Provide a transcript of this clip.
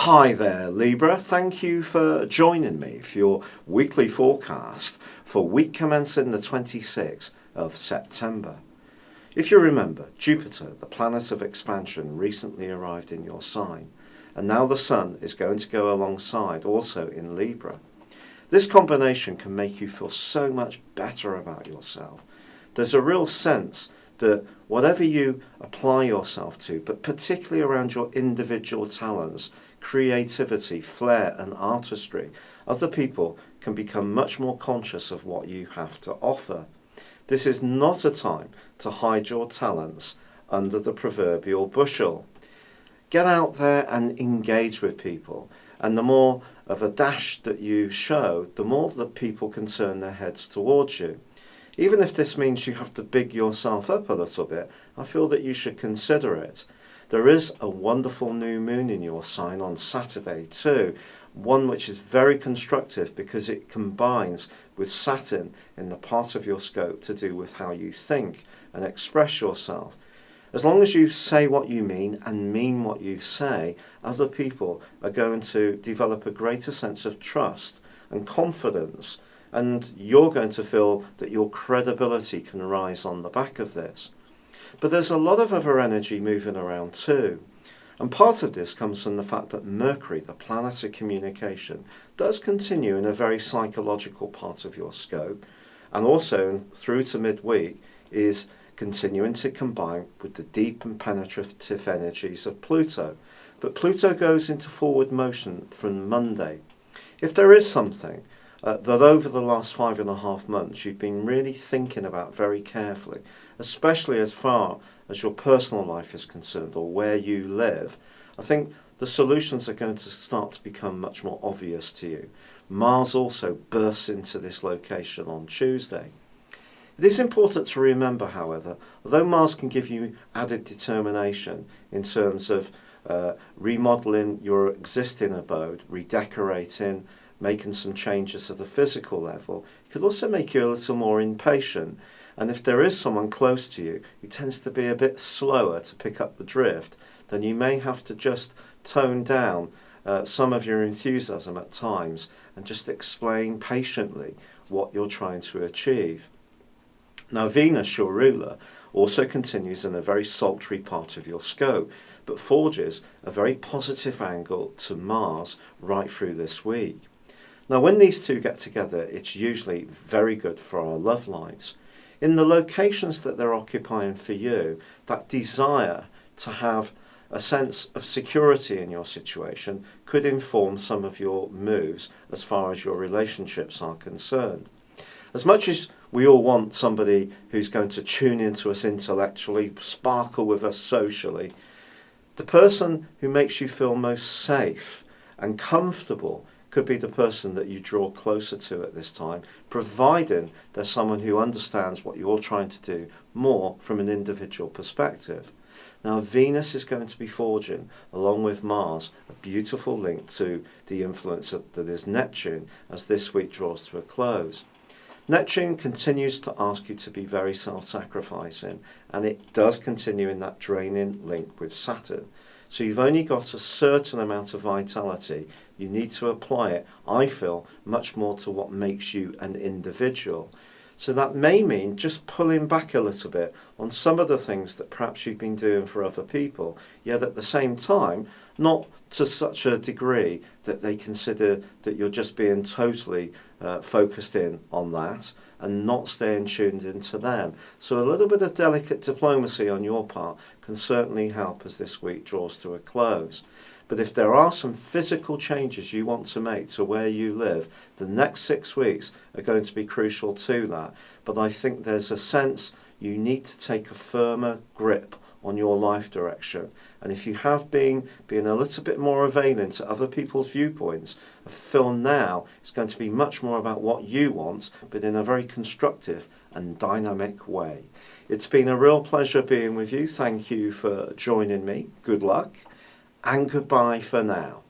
Hi there, Libra. Thank you for joining me for your weekly forecast for week commencing the 26th of September. If you remember, Jupiter, the planet of expansion, recently arrived in your sign, and now the Sun is going to go alongside, also in Libra. This combination can make you feel so much better about yourself. There's a real sense that whatever you apply yourself to, but particularly around your individual talents, creativity, flair and artistry, other people can become much more conscious of what you have to offer. This is not a time to hide your talents under the proverbial bushel. Get out there and engage with people, and the more of a dash that you show, the more that people can turn their heads towards you. Even if this means you have to big yourself up a little bit, I feel that you should consider it. There is a wonderful new moon in your sign on Saturday too, one which is very constructive because it combines with Saturn in the part of your scope to do with how you think and express yourself. As long as you say what you mean and mean what you say, other people are going to develop a greater sense of trust and confidence, and you're going to feel that your credibility can rise on the back of this. But there's a lot of other energy moving around too. And part of this comes from the fact that Mercury, the planet of communication, does continue in a very psychological part of your scope, and also through to midweek is continuing to combine with the deep and penetrative energies of Pluto. But Pluto goes into forward motion from Monday. If there is something that over the last 5.5 months you've been really thinking about very carefully, especially as far as your personal life is concerned or where you live, I think the solutions are going to start to become much more obvious to you. Mars also bursts into this location on Tuesday. It is important to remember, however, although Mars can give you added determination in terms of remodeling your existing abode, redecorating, making some changes at the physical level, it could also make you a little more impatient. And if there is someone close to you who tends to be a bit slower to pick up the drift, then you may have to just tone down some of your enthusiasm at times and just explain patiently what you're trying to achieve. Now, Venus, your ruler, also continues in a very sultry part of your scope, but forges a very positive angle to Mars right through this week. Now, when these two get together, it's usually very good for our love lives. In the locations that they're occupying for you, that desire to have a sense of security in your situation could inform some of your moves as far as your relationships are concerned. As much as we all want somebody who's going to tune into us intellectually, sparkle with us socially, the person who makes you feel most safe and comfortable could be the person that you draw closer to at this time, providing there's someone who understands what you're trying to do more from an individual perspective. Now, Venus is going to be forging, along with Mars, a beautiful link to the influence that is Neptune as this week draws to a close. Neptune continues to ask you to be very self-sacrificing, and it does continue in that draining link with Saturn. So you've only got a certain amount of vitality. You need to apply it, I feel, much more to what makes you an individual. So that may mean just pulling back a little bit on some of the things that perhaps you've been doing for other people, yet at the same time, not to such a degree that they consider that you're just being totally focused in on that and not staying tuned into them. So a little bit of delicate diplomacy on your part can certainly help as this week draws to a close. But if there are some physical changes you want to make to where you live, the next 6 weeks are going to be crucial to that. But I think there's a sense you need to take a firmer grip on your life direction. And if you have been being a little bit more availing to other people's viewpoints, I feel now it's going to be much more about what you want, but in a very constructive and dynamic way. It's been a real pleasure being with you. Thank you for joining me. Good luck. And goodbye for now.